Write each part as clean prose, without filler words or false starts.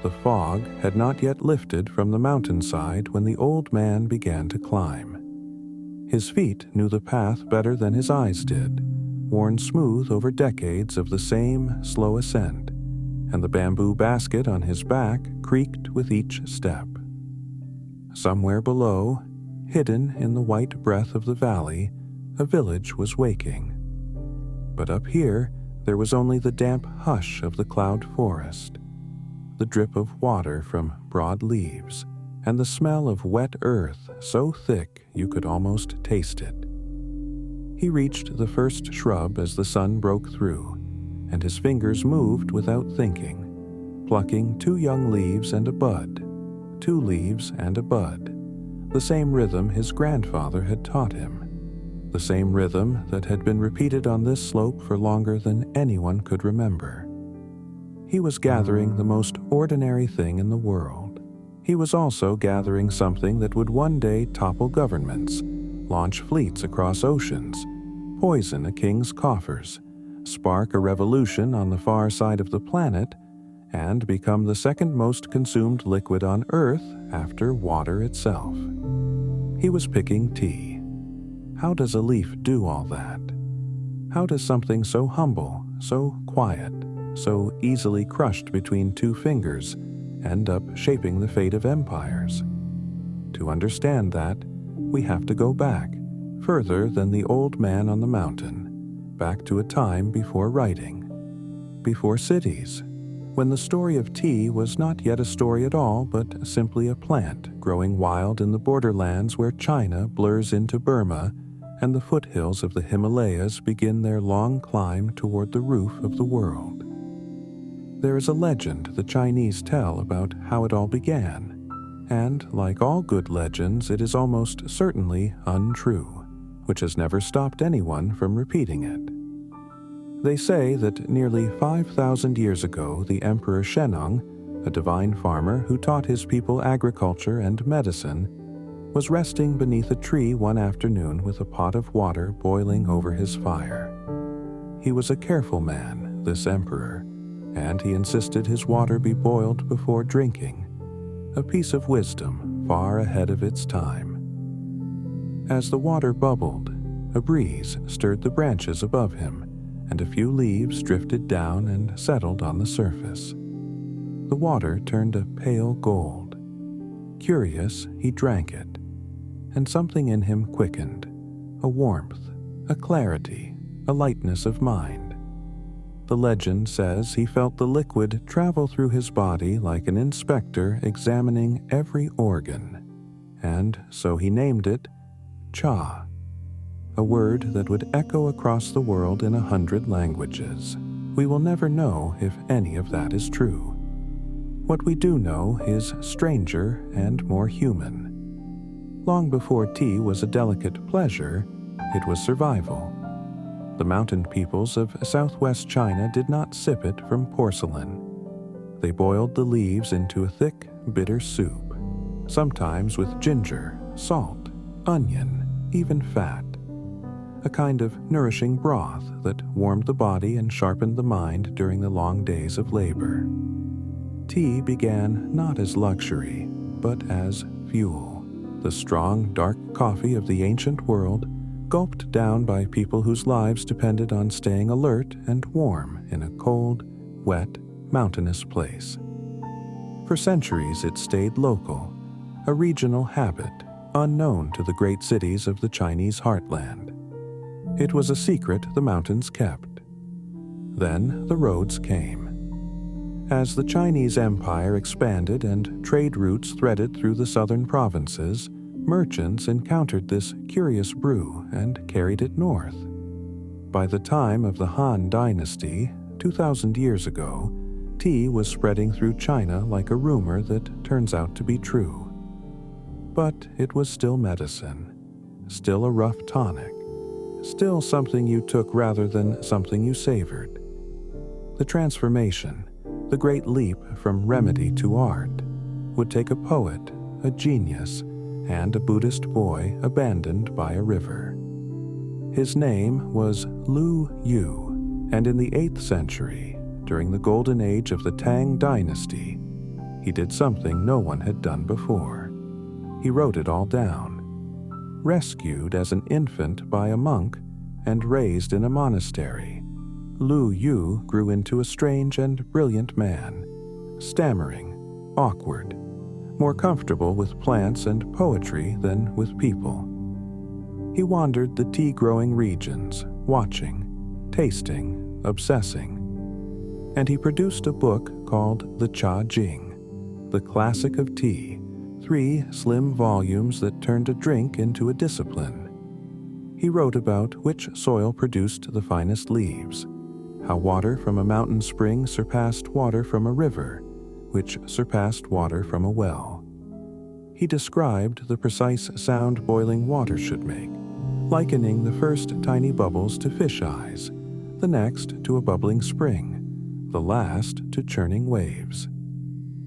The fog had not yet lifted from the mountainside when the old man began to climb. His feet knew the path better than his eyes did, worn smooth over decades of the same slow ascent, and the bamboo basket on his back creaked with each step. Somewhere below, hidden in the white breath of the valley, a village was waking. But up here, there was only the damp hush of the cloud forest, the drip of water from broad leaves, and the smell of wet earth so thick you could almost taste it. He reached the first shrub as the sun broke through, and his fingers moved without thinking, plucking 2 young leaves and a bud, 2 leaves and a bud, the same rhythm his grandfather had taught him, the same rhythm that had been repeated on this slope for longer than anyone could remember. He was gathering the most ordinary thing in the world. He was also gathering something that would one day topple governments, launch fleets across oceans, poison a king's coffers, spark a revolution on the far side of the planet, and become the second most consumed liquid on Earth after water itself. He was picking tea. How does a leaf do all that? How does something so humble, so quiet, so easily crushed between 2 fingers, end up shaping the fate of empires? To understand that, we have to go back, further than the old man on the mountain, back to a time before writing, before cities, when the story of tea was not yet a story at all, but simply a plant growing wild in the borderlands where China blurs into Burma and the foothills of the Himalayas begin their long climb toward the roof of the world. There is a legend the Chinese tell about how it all began, and like all good legends, it is almost certainly untrue, which has never stopped anyone from repeating it. They say that nearly 5,000 years ago, the Emperor Shennong, a divine farmer who taught his people agriculture and medicine, was resting beneath a tree one afternoon with a pot of water boiling over his fire. He was a careful man, this emperor, and he insisted his water be boiled before drinking, a piece of wisdom far ahead of its time. As the water bubbled, a breeze stirred the branches above him, and a few leaves drifted down and settled on the surface. The water turned a pale gold. Curious, he drank it, and something in him quickened, a warmth, a clarity, a lightness of mind. The legend says he felt the liquid travel through his body like an inspector examining every organ, and so he named it Cha, a word that would echo across the world in 100 languages. We will never know if any of that is true. What we do know is stranger and more human. Long before tea was a delicate pleasure, it was survival. The mountain peoples of southwest China did not sip it from porcelain. They boiled the leaves into a thick, bitter soup, sometimes with ginger, salt, onion, even fat. A kind of nourishing broth that warmed the body and sharpened the mind during the long days of labor. Tea began not as luxury, but as fuel. The strong, dark coffee of the ancient world, gulped down by people whose lives depended on staying alert and warm in a cold, wet, mountainous place. For centuries it stayed local, a regional habit, unknown to the great cities of the Chinese heartland. It was a secret the mountains kept. Then the roads came. As the Chinese Empire expanded and trade routes threaded through the southern provinces, merchants encountered this curious brew and carried it north. By the time of the Han Dynasty, 2,000 years ago, tea was spreading through China like a rumor that turns out to be true. But it was still medicine, still a rough tonic, still something you took rather than something you savored. The transformation, the great leap from remedy to art, would take a poet, a genius, and a Buddhist boy abandoned by a river. His name was Lu Yu, and in the 8th century, during the golden age of the Tang Dynasty, he did something no one had done before. He wrote it all down. Rescued as an infant by a monk and raised in a monastery, Lu Yu grew into a strange and brilliant man, stammering, awkward, more comfortable with plants and poetry than with people. He wandered the tea-growing regions, watching, tasting, obsessing, and he produced a book called the Cha Jing, the classic of tea, 3 slim volumes that turned a drink into a discipline. He wrote about which soil produced the finest leaves, how water from a mountain spring surpassed water from a river, which surpassed water from a well. He described the precise sound boiling water should make, likening the first tiny bubbles to fish eyes, the next to a bubbling spring, the last to churning waves.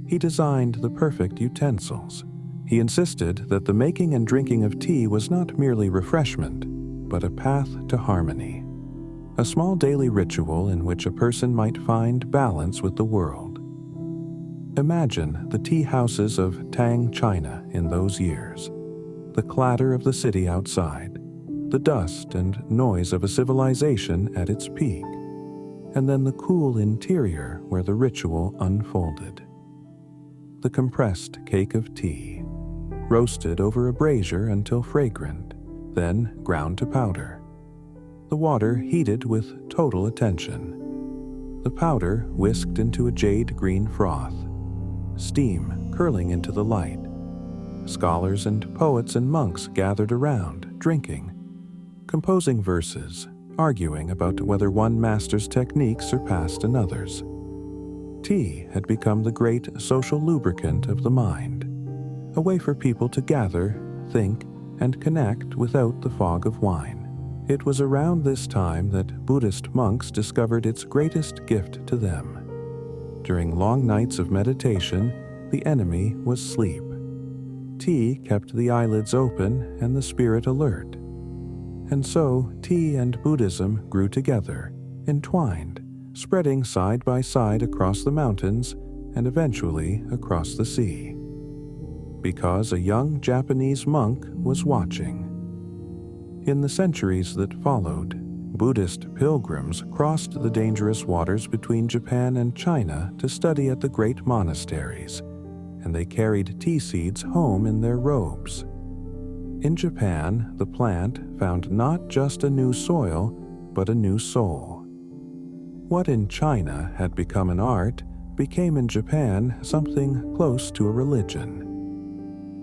He designed the perfect utensils. He insisted that the making and drinking of tea was not merely refreshment, but a path to harmony, a small daily ritual in which a person might find balance with the world. Imagine the tea houses of Tang, China in those years, the clatter of the city outside, the dust and noise of a civilization at its peak, and then the cool interior where the ritual unfolded. The compressed cake of tea, roasted over a brazier until fragrant, then ground to powder. The water heated with total attention. The powder whisked into a jade-green froth. Steam curling into the light. Scholars and poets and monks gathered around, drinking, composing verses, arguing about whether one master's technique surpassed another's. Tea had become the great social lubricant of the mind, a way for people to gather, think, and connect without the fog of wine. It was around this time that Buddhist monks discovered its greatest gift to them. During long nights of meditation, the enemy was sleep. Tea kept the eyelids open and the spirit alert. And so tea and Buddhism grew together, entwined, spreading side by side across the mountains and eventually across the sea. Because a young Japanese monk was watching. In the centuries that followed, Buddhist pilgrims crossed the dangerous waters between Japan and China to study at the great monasteries, and they carried tea seeds home in their robes. In Japan, the plant found not just a new soil, but a new soul. What in China had become an art became in Japan something close to a religion.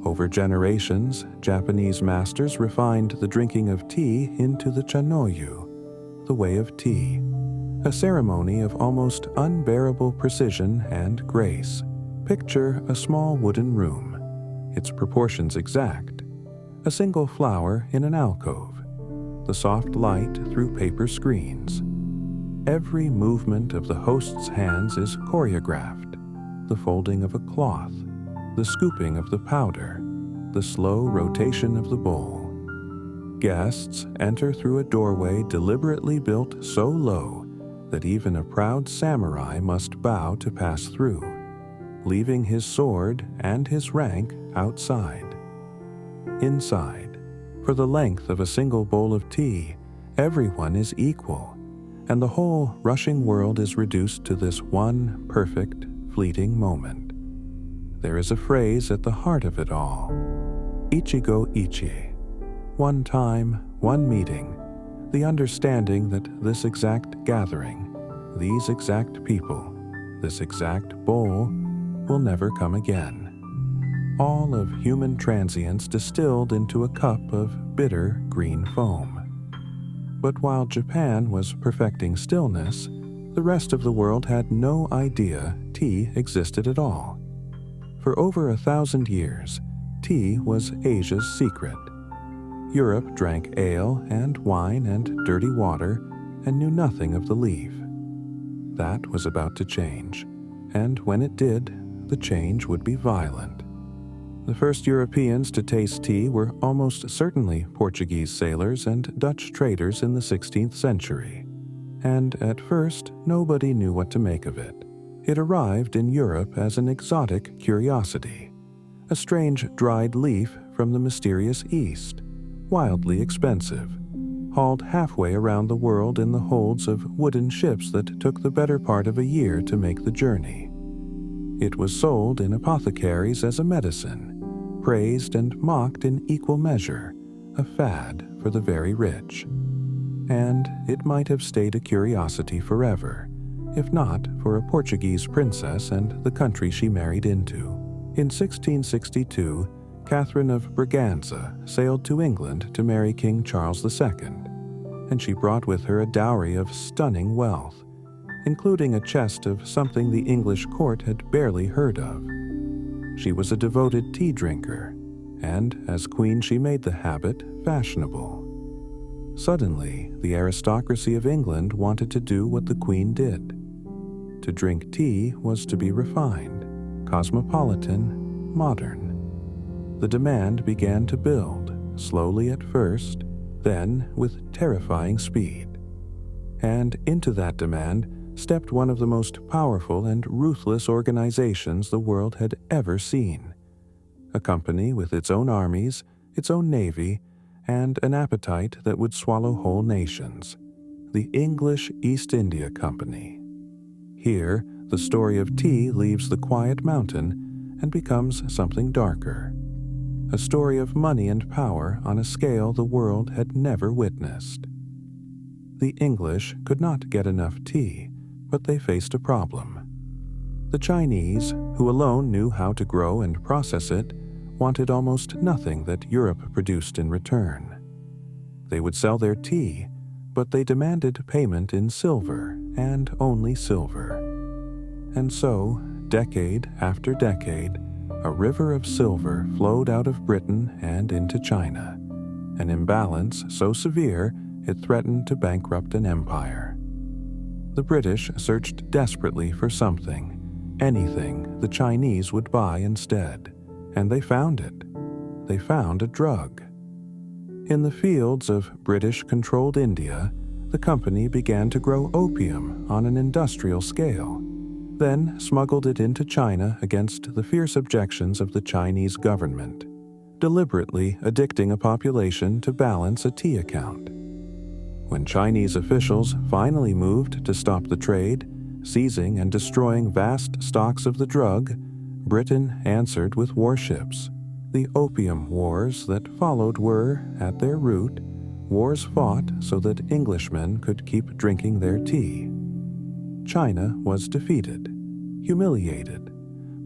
Over generations, Japanese masters refined the drinking of tea into the chanoyu, the way of tea, a ceremony of almost unbearable precision and grace. Picture a small wooden room, its proportions exact, a single flower in an alcove, the soft light through paper screens. Every movement of the host's hands is choreographed, the folding of a cloth, the scooping of the powder, the slow rotation of the bowl. Guests enter through a doorway deliberately built so low that even a proud samurai must bow to pass through, leaving his sword and his rank outside. Inside, for the length of a single bowl of tea, everyone is equal, and the whole rushing world is reduced to this one perfect, fleeting moment. There is a phrase at the heart of it all. Ichigo ichi. One time, one meeting, the understanding that this exact gathering, these exact people, this exact bowl will never come again. All of human transience distilled into a cup of bitter green foam. But while Japan was perfecting stillness, the rest of the world had no idea tea existed at all. For over 1,000 years, tea was Asia's secret. Europe drank ale and wine and dirty water and knew nothing of the leaf. That was about to change, and when it did, the change would be violent. The first Europeans to taste tea were almost certainly Portuguese sailors and Dutch traders in the 16th century. And at first, nobody knew what to make of it. It arrived in Europe as an exotic curiosity, a strange dried leaf from the mysterious East, wildly expensive, hauled halfway around the world in the holds of wooden ships that took the better part of a year to make the journey. It was sold in apothecaries as a medicine, praised and mocked in equal measure, a fad for the very rich. And it might have stayed a curiosity forever, if not for a Portuguese princess and the country she married into. In 1662, Catherine of Braganza sailed to England to marry King Charles II, and she brought with her a dowry of stunning wealth, including a chest of something the English court had barely heard of. She was a devoted tea drinker, and as queen she made the habit fashionable. Suddenly, the aristocracy of England wanted to do what the queen did. To drink tea was to be refined, cosmopolitan, modern. The demand began to build, slowly at first, then with terrifying speed. And into that demand stepped one of the most powerful and ruthless organizations the world had ever seen. A company with its own armies, its own navy, and an appetite that would swallow whole nations. The English East India Company. Here, the story of tea leaves the quiet mountain and becomes something darker. A story of money and power on a scale the world had never witnessed. The English could not get enough tea, but they faced a problem. The Chinese, who alone knew how to grow and process it, wanted almost nothing that Europe produced in return. They would sell their tea, but they demanded payment in silver, and only silver. And so, decade after decade, a river of silver flowed out of Britain and into China, an imbalance so severe it threatened to bankrupt an empire. The British searched desperately for something, anything the Chinese would buy instead, and they found it. They found a drug. In the fields of British-controlled India, the company began to grow opium on an industrial scale, then smuggled it into China against the fierce objections of the Chinese government, deliberately addicting a population to balance a tea account. When Chinese officials finally moved to stop the trade, seizing and destroying vast stocks of the drug, Britain answered with warships. The Opium Wars that followed were, at their root, wars fought so that Englishmen could keep drinking their tea. China was defeated, humiliated,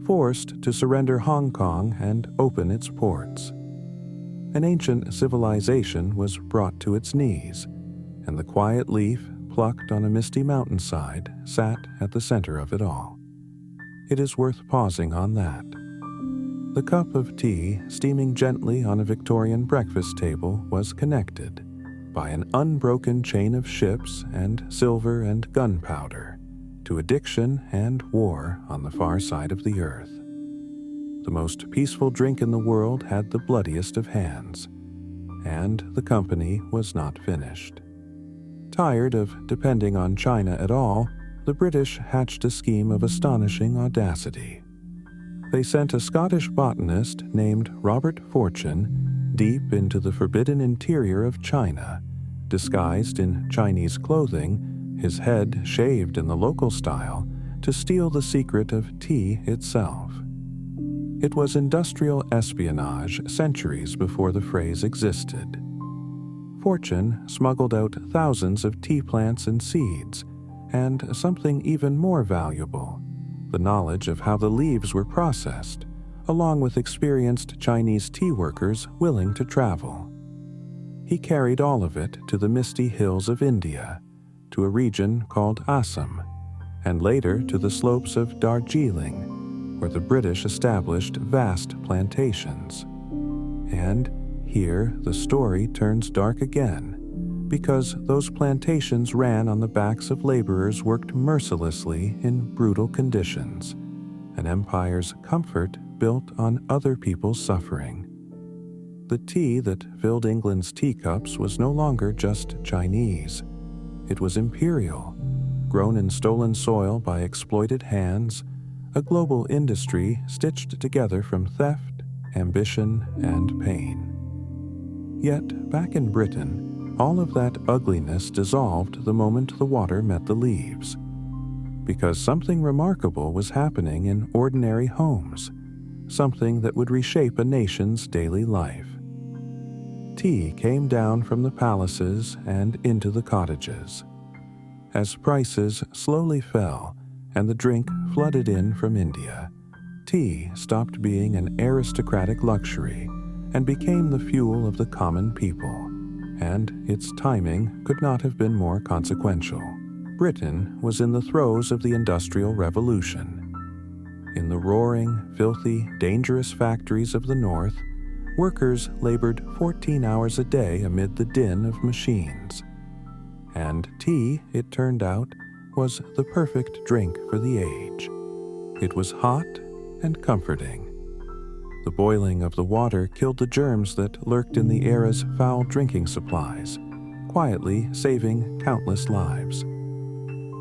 forced to surrender Hong Kong and open its ports. An ancient civilization was brought to its knees, and the quiet leaf, plucked on a misty mountainside, sat at the center of it all. It is worth pausing on that. The cup of tea, steaming gently on a Victorian breakfast table, was connected by an unbroken chain of ships and silver and gunpowder to addiction and war on the far side of the earth. The most peaceful drink in the world had the bloodiest of hands, and the company was not finished. Tired of depending on China at all, the British hatched a scheme of astonishing audacity. They sent a Scottish botanist named Robert Fortune deep into the forbidden interior of China, disguised in Chinese clothing, his head shaved in the local style, to steal the secret of tea itself. It was industrial espionage centuries before the phrase existed. Fortune smuggled out thousands of tea plants and seeds, and something even more valuable, the knowledge of how the leaves were processed, along with experienced Chinese tea workers willing to travel. He carried all of it to the misty hills of India, to a region called Assam, and later to the slopes of Darjeeling, where the British established vast plantations. And here the story turns dark again, because those plantations ran on the backs of laborers worked mercilessly in brutal conditions, an empire's comfort built on other people's suffering. The tea that filled England's teacups was no longer just Chinese. It was imperial, grown in stolen soil by exploited hands, a global industry stitched together from theft, ambition, and pain. Yet, back in Britain, all of that ugliness dissolved the moment the water met the leaves, because something remarkable was happening in ordinary homes, something that would reshape a nation's daily life. Tea came down from the palaces and into the cottages. As prices slowly fell and the drink flooded in from India, tea stopped being an aristocratic luxury and became the fuel of the common people, and its timing could not have been more consequential. Britain was in the throes of the Industrial Revolution. In the roaring, filthy, dangerous factories of the North, workers labored 14 hours a day amid the din of machines. And tea, it turned out, was the perfect drink for the age. It was hot and comforting. The boiling of the water killed the germs that lurked in the era's foul drinking supplies, quietly saving countless lives.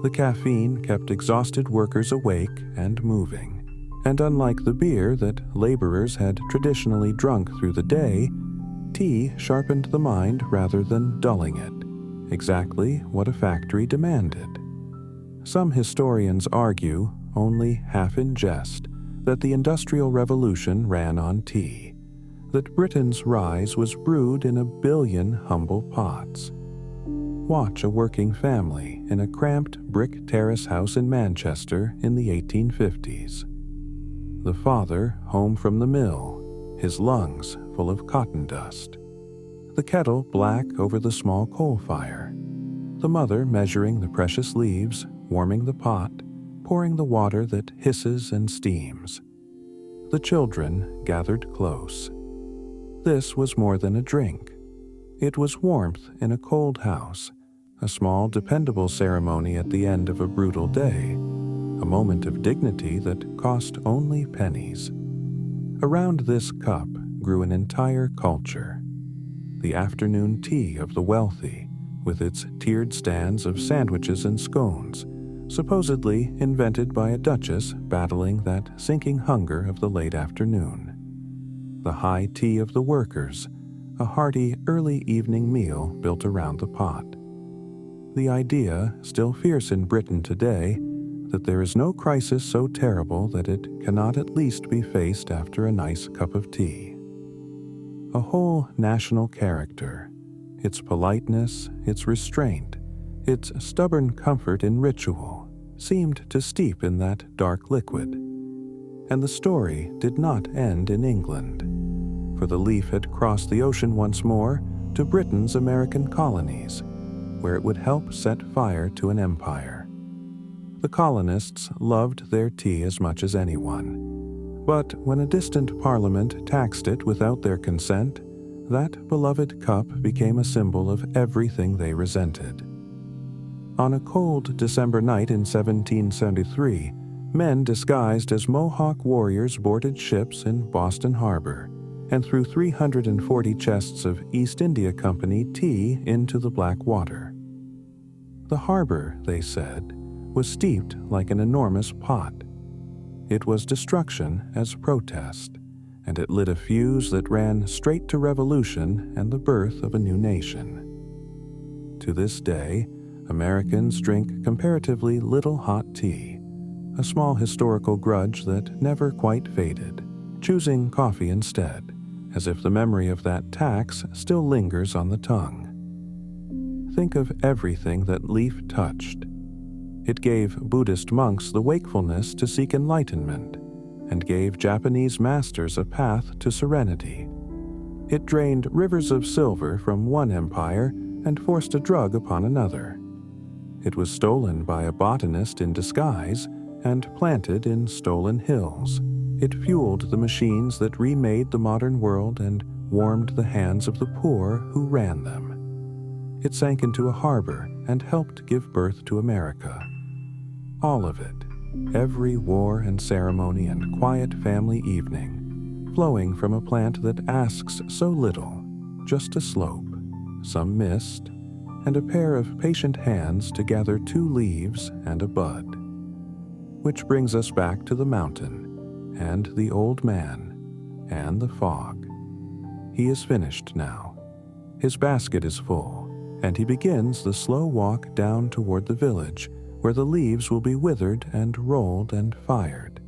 The caffeine kept exhausted workers awake and moving. And unlike the beer that laborers had traditionally drunk through the day, tea sharpened the mind rather than dulling it, exactly what a factory demanded. Some historians argue, only half in jest, that the Industrial Revolution ran on tea, that Britain's rise was brewed in a billion humble pots. Watch a working family in a cramped brick terrace house in Manchester in the 1850s. The father home from the mill, his lungs full of cotton dust. The kettle black over the small coal fire. The mother measuring the precious leaves, warming the pot, pouring the water that hisses and steams. The children gathered close. This was more than a drink. It was warmth in a cold house, a small, dependable ceremony at the end of a brutal day, a moment of dignity that cost only pennies. Around this cup grew an entire culture. The afternoon tea of the wealthy, with its tiered stands of sandwiches and scones, supposedly invented by a duchess battling that sinking hunger of the late afternoon. The high tea of the workers, a hearty early evening meal built around the pot. The idea, still fierce in Britain today, that there is no crisis so terrible that it cannot at least be faced after a nice cup of tea. A whole national character, its politeness, its restraint, its stubborn comfort in ritual, seemed to steep in that dark liquid. And the story did not end in England, for the leaf had crossed the ocean once more to Britain's American colonies, where it would help set fire to an empire. The colonists loved their tea as much as anyone, but when a distant parliament taxed it without their consent, that beloved cup became a symbol of everything they resented. On a cold December night in 1773, men disguised as Mohawk warriors boarded ships in Boston Harbor and threw 340 chests of East India Company tea into the black water. The harbor, they said, was steeped like an enormous pot. It was destruction as protest, and it lit a fuse that ran straight to revolution and the birth of a new nation. To this day, Americans drink comparatively little hot tea, a small historical grudge that never quite faded, choosing coffee instead, as if the memory of that tax still lingers on the tongue. Think of everything that leaf touched. It gave Buddhist monks the wakefulness to seek enlightenment, and gave Japanese masters a path to serenity. It drained rivers of silver from one empire and forced a drug upon another. It was stolen by a botanist in disguise and planted in stolen hills. It fueled the machines that remade the modern world and warmed the hands of the poor who ran them. It sank into a harbor and helped give birth to America. All of it, every war and ceremony and quiet family evening, flowing from a plant that asks so little, just a slope, some mist, and a pair of patient hands to gather 2 leaves and a bud. Which brings us back to the mountain, and the old man, and the fog. He is finished now. His basket is full, and he begins the slow walk down toward the village, where the leaves will be withered and rolled and fired,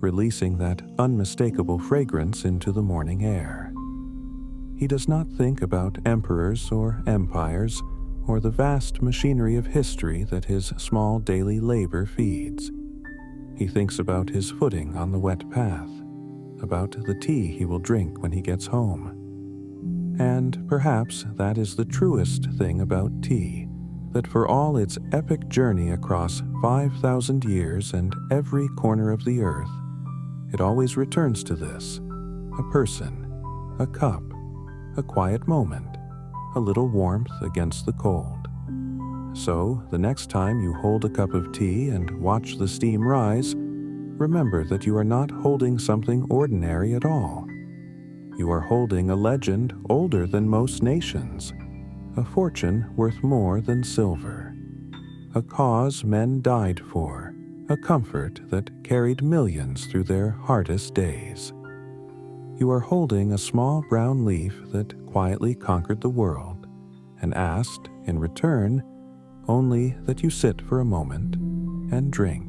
releasing that unmistakable fragrance into the morning air. He does not think about emperors or empires, or the vast machinery of history that his small daily labor feeds. He thinks about his footing on the wet path, about the tea he will drink when he gets home. And perhaps that is the truest thing about tea, that for all its epic journey across 5,000 years and every corner of the earth, it always returns to this: a person, a cup, a quiet moment, a little warmth against the cold. So, the next time you hold a cup of tea and watch the steam rise, remember that you are not holding something ordinary at all. You are holding a legend older than most nations, a fortune worth more than silver, a cause men died for, a comfort that carried millions through their hardest days. You are holding a small brown leaf that quietly conquered the world and asked, in return, only that you sit for a moment and drink.